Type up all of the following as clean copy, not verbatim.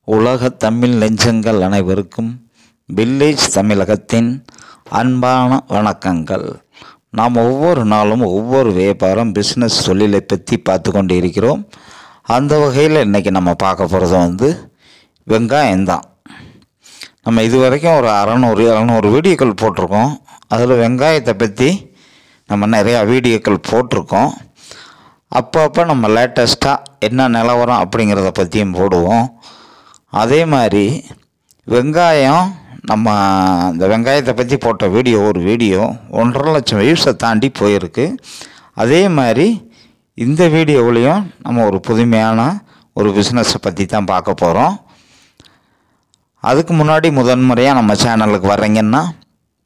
உலகத் தமிழ் நெஞ்சங்கள் அனைவருக்கும் வில்லேஜ் தமிழகத்தின் அன்பான வணக்கங்கள். நாம் ஒவ்வொரு நாளும் ஒவ்வொரு வியாபாரம் பிஸ்னஸ் தொழிலை பற்றி பார்த்து கொண்டு இருக்கிறோம். அந்த வகையில் இன்றைக்கி நம்ம பார்க்க போகிறது வெங்காயம்தான். நம்ம இது வரைக்கும் ஒரு 600-700 வீடியோக்கள் போட்டிருக்கோம். அதில் வெங்காயத்தை பற்றி நம்ம நிறையா வீடியோக்கள் போட்டிருக்கோம். அப்பப்போ நம்ம லேட்டஸ்ட்டாக என்ன நிலவரம் அப்படிங்கிறத பற்றியும் போடுவோம். அதே மாதிரி வெங்காயம் நம்ம இந்த வெங்காயத்தை பற்றி போட்ட ஒரு வீடியோ 1.5 லட்சம் வியூஸை தாண்டி போயிருக்கு. அதே மாதிரி இந்த வீடியோவிலையும் நம்ம ஒரு புதுமையான ஒரு பிஸ்னஸை பற்றி தான் பார்க்க போகிறோம். அதுக்கு முன்னாடி முதன்முறையாக நம்ம சேனலுக்கு வர்றீங்கன்னா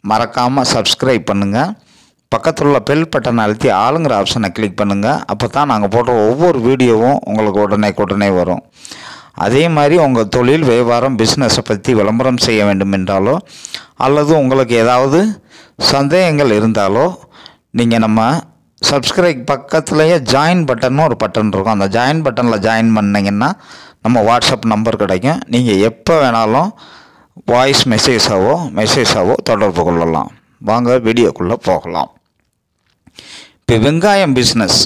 மறக்காமல் சப்ஸ்கிரைப் பண்ணுங்கள். பக்கத்தில் உள்ள பெல் பட்டனை அழுத்தி ஆளுங்கிற ஆப்ஷனை கிளிக் பண்ணுங்கள். அப்போ தான் நாங்கள் போடுற ஒவ்வொரு வீடியோவும் உங்களுக்கு உடனே வரும். அதே மாதிரி உங்கள் தொழில் வியாபாரம் பிஸ்னஸை பற்றி விளம்பரம் செய்ய வேண்டும் என்றாலோ அல்லது உங்களுக்கு ஏதாவது சந்தேகங்கள் இருந்தாலோ நீங்கள் நம்ம சப்ஸ்கிரைப் பக்கத்துலேயே ஜாயின் பட்டன் ஒரு பட்டன் இருக்கும். அந்த ஜாயின் பட்டனில் ஜாயின் பண்ணிங்கன்னா நம்ம வாட்ஸ்அப் நம்பர் கிடைக்கும். நீங்கள் எப்போ வேணாலும் வாய்ஸ் மெசேஜாவோ தொடர்பு கொள்ளலாம். வாங்க வீடியோக்குள்ளே போகலாம். இப்போ வெங்காயம் பிஸ்னஸ்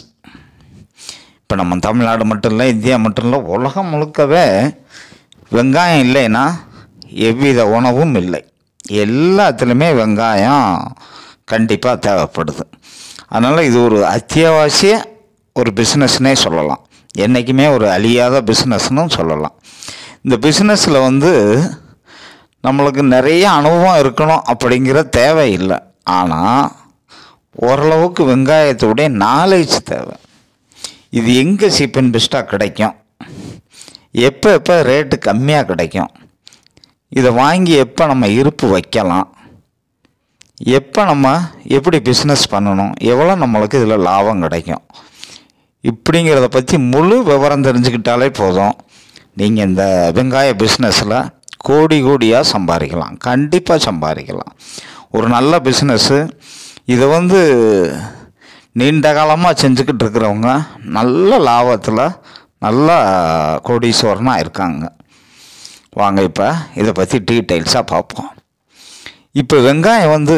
இப்போ நம்ம தமிழ்நாடு மட்டும் இல்லை, இந்தியா மட்டும் இல்லை, உலகம் முழுக்கவே வெங்காயம் இல்லைன்னா எவ்வித உணவும் இல்லை. எல்லாத்துலேயுமே வெங்காயம் கண்டிப்பாக தேவைப்படுது. அதனால் இது ஒரு அத்தியாவசிய ஒரு பிஸ்னஸ்னே சொல்லலாம். என்றைக்குமே ஒரு அழியாத பிஸ்னஸ்னும் சொல்லலாம். இந்த பிஸ்னஸில் நம்மளுக்கு நிறைய அனுபவம் இருக்கணும் அப்படிங்கிற தேவை இல்லை. ஆனால் ஓரளவுக்கு வெங்காயத்துடைய நாலேஜ் தேவை. இது எங்கே சீப் அண்ட் பெஸ்ட்டாக கிடைக்கும், எப்போ ரேட்டு கம்மியாக கிடைக்கும், இதை வாங்கி எப்போ நம்ம இருப்பு வைக்கலாம், எப்போ நம்ம எப்படி பிஸ்னஸ் பண்ணணும், எவ்வளோ நம்மளுக்கு இதில் லாபம் கிடைக்கும், இப்படிங்கிறத பற்றி முழு விவரம் தெரிஞ்சுக்கிட்டாலே போதும். நீங்கள் இந்த வெங்காய பிஸ்னஸில் கோடியாக சம்பாதிக்கலாம். கண்டிப்பாக சம்பாதிக்கலாம். ஒரு நல்ல பிஸ்னஸ்ஸு. இதை நீண்ட காலமாக செஞ்சுக்கிட்டு இருக்கிறவங்க நல்ல லாபத்தில் நல்ல கோடீஸ்வரனாக இருக்காங்க. வாங்க இப்போ இதை பற்றி டீட்டெயில்ஸாக பார்ப்போம். இப்போ வெங்காயம்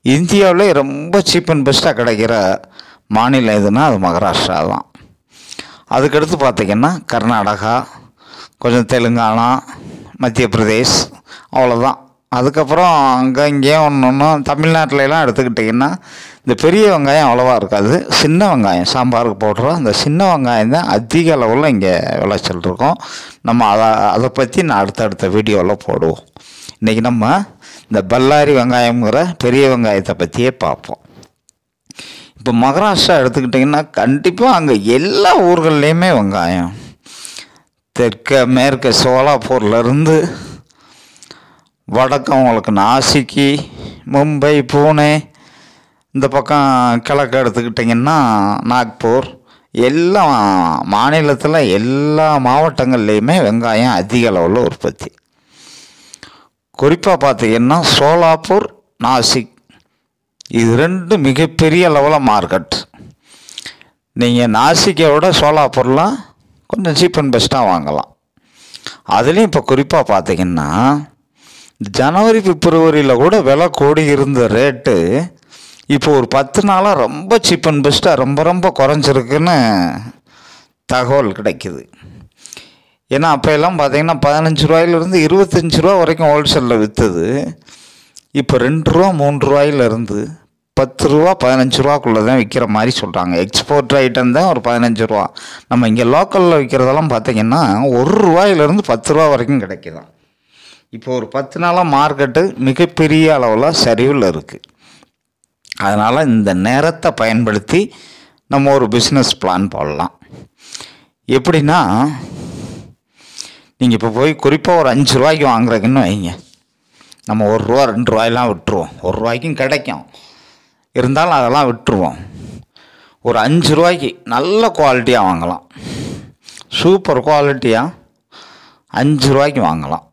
இந்தியாவிலே ரொம்ப சீப் அண்ட் பெஸ்ட்டாக கிடைக்கிற மாநிலம் எதுனா அது மகாராஷ்டிரா தான். அதுக்கடுத்து பார்த்திங்கன்னா கர்நாடகா, கொஞ்சம் தெலுங்கானா, மத்திய பிரதேஷ், அவ்வளோதான். அதுக்கப்புறம் அங்கே இங்கேயும் ஒன்று தமிழ்நாட்டிலலாம் எடுத்துக்கிட்டிங்கன்னா இந்த பெரிய வெங்காயம் அவ்வளோவா இருக்காது. சின்ன வெங்காயம் சாம்பாருக்கு போடுறோம். அந்த சின்ன வெங்காயம் தான் அதிக அளவில் இங்கே விளைச்சல் இருக்கும். நம்ம அதை பற்றி நான் அடுத்தடுத்த வீடியோவில் போடுவோம். இன்றைக்கி நம்ம இந்த பல்லாரி வெங்காயங்கிற பெரிய வெங்காயத்தை பற்றியே பார்ப்போம். இப்போ மகாராஷ்டிரா எடுத்துக்கிட்டிங்கன்னா கண்டிப்பாக அங்கே எல்லா ஊர்கள்லேயுமே வெங்காயம். மேற்கு சோலாப்பூர்லேருந்து வடக்கம் உங்களுக்கு நாசிக்கு, மும்பை, பூனே, இந்த பக்கம் கிழக்கு எடுத்துக்கிட்டிங்கன்னா நாக்பூர், எல்லா மாநிலத்தில் எல்லா மாவட்டங்கள்லேயுமே வெங்காயம் அதிக அளவில் உற்பத்தி. குறிப்பாக பார்த்திங்கன்னா சோலாப்பூர், நாசிக், இது 2 மிகப்பெரிய அளவில் மார்க்கெட். நீங்கள் நாசிக்கை விட சோலாப்பூரில் கொஞ்சம் சீப் அண்ட் பெஸ்ட்டாக வாங்கலாம். அதுலேயும் இப்போ குறிப்பாக பார்த்திங்கன்னா ஜனவரி பிப்ரவரியில் கூட விலை கூடி இருந்த ரேட்டு இப்போ ஒரு 10 நாளாக ரொம்ப சீப் அண்ட் பெஸ்ட்டாக ரொம்ப குறைஞ்சிருக்குன்னு தகவல் கிடைக்குது. ஏன்னா அப்போ எல்லாம் பார்த்திங்கன்னா 15 ரூபாயிலிருந்து 25 ரூபா வரைக்கும் ஹோல்சேலில் விற்றுது. இப்போ 2 ரூபா 3 ரூபாயிலிருந்து 10 ரூபா 15 ரூபாக்குள்ளே தான் விற்கிற மாதிரி சொல்கிறாங்க. எக்ஸ்போர்ட் ஐட்டம் தான் ஒரு 15 ரூபா. நம்ம இங்கே லோக்கலில் விற்கிறதெல்லாம் பார்த்திங்கன்னா 1 ரூபாயிலிருந்து 10 ரூபா வரைக்கும் கிடைக்குதான். இப்போ ஒரு 10 நாளாக மார்க்கெட்டு மிகப்பெரிய அளவில் சரிவில் இருக்குது. அதனால் இந்த நேரத்தை பயன்படுத்தி நம்ம ஒரு பிஸ்னஸ் பிளான் போடலாம். எப்படின்னா நீங்கள் இப்போ போய் குறிப்பாக ஒரு 5 ரூபாய்க்கு வாங்குறதுக்குன்னு வைங்க. நம்ம 1 ரூபா 2 ரூபாயெல்லாம் விட்டுருவோம். 1 ரூபாய்க்கும் கிடைக்கும், இருந்தாலும் அதெல்லாம் விட்டுருவோம். ஒரு 5 ரூபாய்க்கு நல்ல குவாலிட்டியாக வாங்கலாம். சூப்பர் குவாலிட்டியாக 5 ரூபாய்க்கு வாங்கலாம்.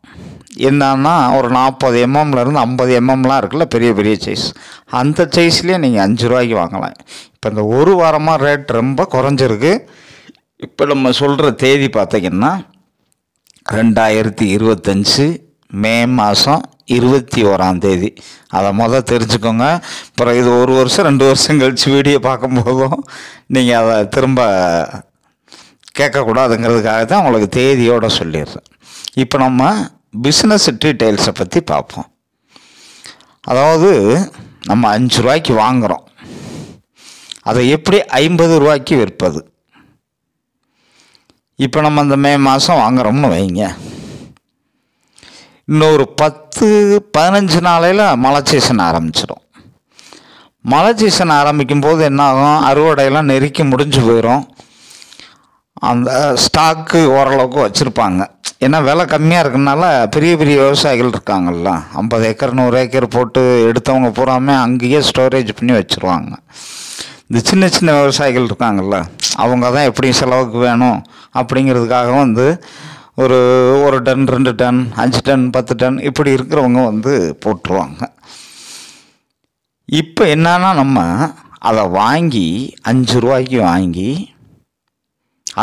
என்னன்னா ஒரு 40 mmலேருந்து 50 mmலாம் இருக்குல்ல, பெரிய சைஸ். அந்த சைஸ்லேயே நீங்கள் 5 ரூபாய்க்கு வாங்கலாம். இப்போ இந்த ஒரு வாரமாக ரேட் ரொம்ப குறைஞ்சிருக்கு. இப்போ நம்ம சொல்கிற தேதி பார்த்திங்கன்னா 2025 மே மாதம் 21 அதை தெரிஞ்சுக்கோங்க. அப்புறம் இது 1 வருஷம் 2 வருஷம் கழித்து வீடியோ பார்க்கும்போதும் நீங்கள் அதை திரும்ப கேட்கக்கூடாதுங்கிறதுக்காக தான் உங்களுக்கு தேதியோடு சொல்லிடுறேன். இப்போ நம்ம பிஸ்னஸ் டீட்டெயில்ஸை பற்றி பார்ப்போம். அதாவது நம்ம 5 ரூபாய்க்கு வாங்குகிறோம், அதை எப்படி 50 ரூபாய்க்கு விற்பது. இப்போ நம்ம இந்த மே மாதம் வாங்குகிறோம்னு வைங்க, இன்னொரு 10-15 நாளையில் மழை சீசன் ஆரம்பிச்சிடும். மழை சீசன் ஆரம்பிக்கும் போது என்ன ஆகும், அறுவடையெல்லாம் நெருக்கி முடிஞ்சு போயிடும். அந்த ஸ்டாக்கு ஓரளவுக்கு வச்சுருப்பாங்க. ஏன்னா விலை கம்மியாக இருக்கனால பெரிய பெரிய விவசாயிகள் இருக்காங்கள்ல, 50 ஏக்கர் 100 ஏக்கர் போட்டு எடுத்தவங்க பூராமே அங்கேயே ஸ்டோரேஜ் பண்ணி வச்சுருவாங்க. இந்த சின்ன சின்ன விவசாயிகள் இருக்காங்கள்ல, அவங்க தான் எப்படி செலவுக்கு வேணும் அப்படிங்கிறதுக்காக ஒரு டன் 2 டன் 5 டன் 10 டன் இப்படி இருக்கிறவங்க போட்டுருவாங்க. இப்போ என்னன்னா நம்ம அதை வாங்கி 5 ரூபாய்க்கு வாங்கி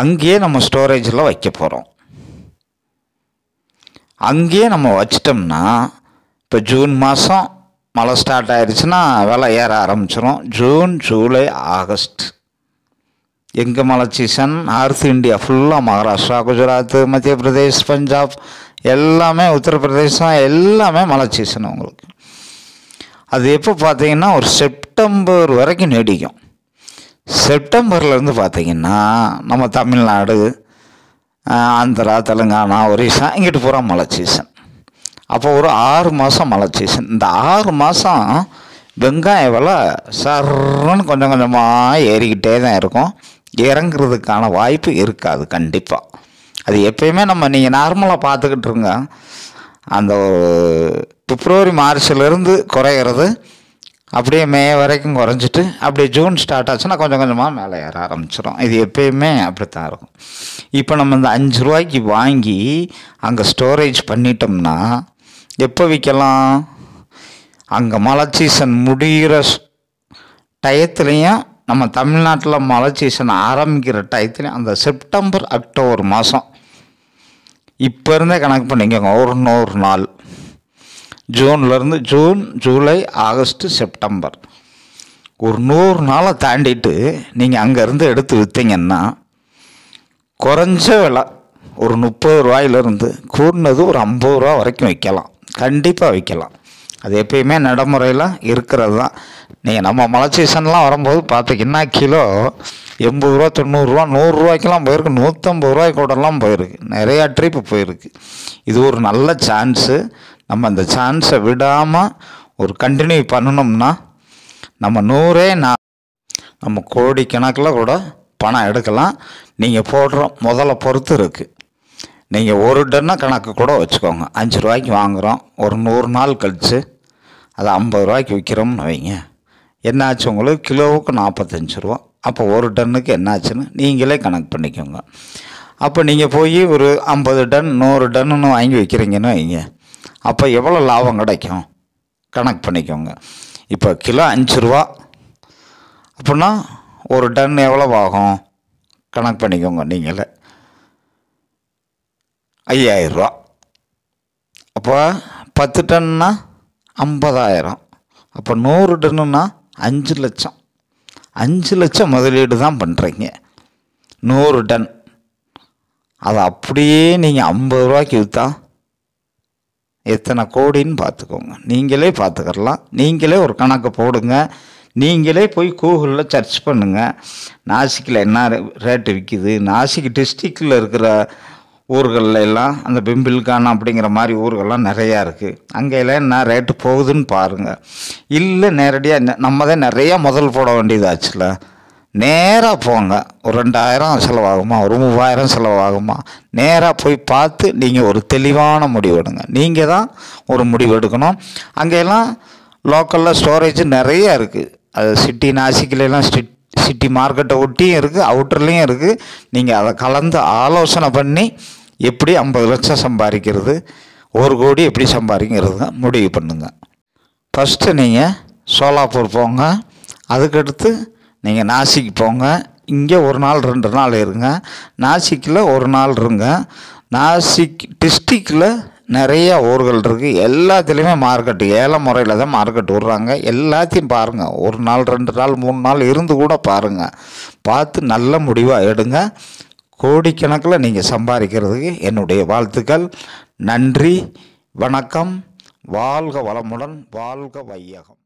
அங்கேயே நம்ம ஸ்டோரேஜில் வைக்க போகிறோம். அங்கேயே நம்ம வச்சிட்டோம்னா இப்போ ஜூன் மாதம் மழை ஸ்டார்ட் ஆயிடுச்சுன்னா விலை ஏற ஆரம்பிச்சிடும். ஜூன், ஜூலை, ஆகஸ்ட் எங்கே மழை சீசன்? நார்த் இந்தியா ஃபுல்லாக, மகாராஷ்டிரா, குஜராத், மத்திய பிரதேஷ், பஞ்சாப் எல்லாமே, உத்தரப்பிரதேசம் எல்லாமே மழை சீசன் உங்களுக்கு. அது எப்போ பார்த்தீங்கன்னா ஒரு செப்டம்பர் வரைக்கும் நீடிக்கும். செப்டம்பர்லேருந்து பார்த்திங்கன்னா நம்ம தமிழ்நாடு, ஆந்திரா, தெலுங்கானா, ஒரிசா இங்கிட்டு பூரா மழை சீசன். அப்போ ஒரு 6 மாதம் மழை சீசன். இந்த 6 மாதம் வெங்காய விலை சர்ன்னு கொஞ்சம் கொஞ்சமாக ஏறிக்கிட்டே தான் இருக்கும். இறங்குறதுக்கான வாய்ப்பு இருக்காது கண்டிப்பாக. அது எப்பயுமே நீங்கள் நார்மலாக பார்த்துக்கிட்டு இருங்க. அந்த பிப்ரவரி மார்ச்லேருந்து குறையிறது அப்படியே மே வரைக்கும் குறைஞ்சிட்டு அப்படியே ஜூன் ஸ்டார்ட் ஆச்சுன்னா கொஞ்சம் கொஞ்சமாக மேலே ஏற ஆரம்பிச்சிடும். இது எப்பயுமே அப்படித்தான் இருக்கும். இப்போ நம்ம இந்த 5 ரூபாய்க்கு வாங்கி அங்கே ஸ்டோரேஜ் பண்ணிட்டோம்னா எப்போ விற்கலாம்? அங்கே மழை சீசன் முடிகிற டயத்துலேயும் நம்ம தமிழ்நாட்டில் மழை சீசன் ஆரம்பிக்கிற டயத்துலையும் அந்த செப்டம்பர் அக்டோபர் மாதம் இப்போ இருந்தே கணக்கு பண்ணிக்கோங்க. ஒரு 100 நாள், ஜூன்லேருந்து ஜூன், ஜூலை, ஆகஸ்ட்டு, செப்டம்பர் ஒரு 100 நாளை தாண்டிட்டு நீங்கள் அங்கேருந்து எடுத்து விற்றீங்கன்னா குறைஞ்ச விலை ஒரு 30 ரூபாயிலிருந்து கூடினது ஒரு 50 ரூபா வரைக்கும் விற்கலாம். கண்டிப்பாக விற்கலாம். அது எப்பயுமே நடைமுறையில் இருக்கிறது தான். நீங்கள் நம்ம மழை சீசன்லாம் வரும்போது பார்த்தீங்கன்னா கிலோ 80 ரூபா, 90 ரூபா, 100 ரூபாய்க்கெல்லாம் போயிருக்கு, 150 ரூபாய்க்கு கூடலாம் போயிருக்கு, நிறையா ட்ரிப்பு போயிருக்கு. இது ஒரு நல்ல சான்ஸு. நம்ம அந்த சான்ஸை விடாமல் ஒரு கண்டினியூ பண்ணணும்னா நம்ம நம்ம கோடிக்கணக்கில் கூட பணம் எடுக்கலாம். நீங்கள் போடுற முதல்ல பொறுத்து இருக்குது. நீங்கள் ஒரு டன்னு கணக்கு கூட வச்சுக்கோங்க. 5 ரூபாய்க்கு வாங்குகிறோம், ஒரு 100 நாள் கழித்து அதை 50 ரூபாய்க்கு விற்கிறோம்னு வைங்க. என்னாச்சு உங்களுக்கு? கிலோவுக்கு 45 ரூபா. அப்போ ஒரு டன்னுக்கு என்னாச்சுன்னு நீங்களே கணக்கு பண்ணிக்கோங்க. அப்போ நீங்கள் போய் ஒரு 50 டன் 100 டன்னு வாங்கி வைக்கிறீங்கன்னு வைங்க. அப்போ எவ்வளோ லாபம் கிடைக்கும் கணக்கு பண்ணிக்கோங்க. இப்போ கிலோ 5 ரூபா அப்படின்னா ஒரு டன் எவ்வளோ ஆகும் கணக்கு பண்ணிக்கோங்க நீங்களே. 5000 ரூபா. அப்போ 10 டன்னா 50,000. அப்போ 100 டன்னுன்னா 5 லட்சம். 5 லட்சம் முதலீடு தான் பண்ணுறீங்க. 100 டன் அதை அப்படியே நீங்கள் 50 ரூபாய்க்கு விற்றா எத்தனை கோடின்னு பார்த்துக்கோங்க. நீங்களே பார்த்துக்கலாம். நீங்களே ஒரு கணக்கு போடுங்க. நீங்களே போய் கூகுளில் சர்ச் பண்ணுங்கள். நாசிக்கில் என்ன ரேட்டு விற்கிது, நாசிக் டிஸ்ட்ரிக்டில் இருக்கிற ஊர்களில் எல்லாம் அந்த பிம்பில்கான் அப்படிங்கிற மாதிரி ஊர்கள்லாம் நிறையா இருக்குது. அங்கெல்லாம் என்ன ரேட்டு போகுதுன்னு பாருங்கள். இல்லை நேரடியாக நம்ம தான் நிறையா முதல் போட வேண்டியதாச்சுல, நேராக போங்க. ஒரு 2000 செலவாகுமா, ஒரு 3000 செலவாகுமா, நேராக போய் பார்த்து நீங்கள் ஒரு தெளிவான முடிவு எடுங்க. நீங்கள் தான் ஒரு முடிவு எடுக்கணும். அங்கெல்லாம் லோக்கலில் ஸ்டோரேஜ் நிறையா இருக்குது. அது சிட்டி நாசிக்கிலாம் சிட்டி மார்க்கெட்டை ஒட்டியும் இருக்குது, அவுட்டர்லேயும் இருக்குது. நீங்கள் அதை கலந்து ஆலோசனை பண்ணி எப்படி 50 லட்சம் சம்பாதிக்கிறது, 1 கோடி எப்படி சம்பாதிக்கிறது முடிவு பண்ணுங்க. ஃபஸ்ட்டு நீங்கள் சோலாப்பூர் போங்க, அதுக்கடுத்து நீங்கள் நாசிக் போங்க. இங்கே 1 நாள் 2 நாள் இருங்க, நாசிக்கில் 1 நாள் இருங்க. நாசிக் டிஸ்ட்ரிக்டில் நிறைய ஊர்கள் இருக்குது. எல்லாத்துலேயுமே மார்க்கெட்டு ஏல முறையில் தான் மார்க்கெட் விட்றாங்க. எல்லாத்தையும் பாருங்கள். ஒரு நாள் 2 நாள் 3 நாள் இருந்து கூட பாருங்கள். பார்த்து நல்ல முடிவாக எடுங்க. கோடிக்கணக்கில் நீங்கள் சம்பாதிக்கிறதுக்கு என்னுடைய வாழ்த்துக்கள். நன்றி, வணக்கம். வாழ்க வளமுடன், வாழ்க வையகம்.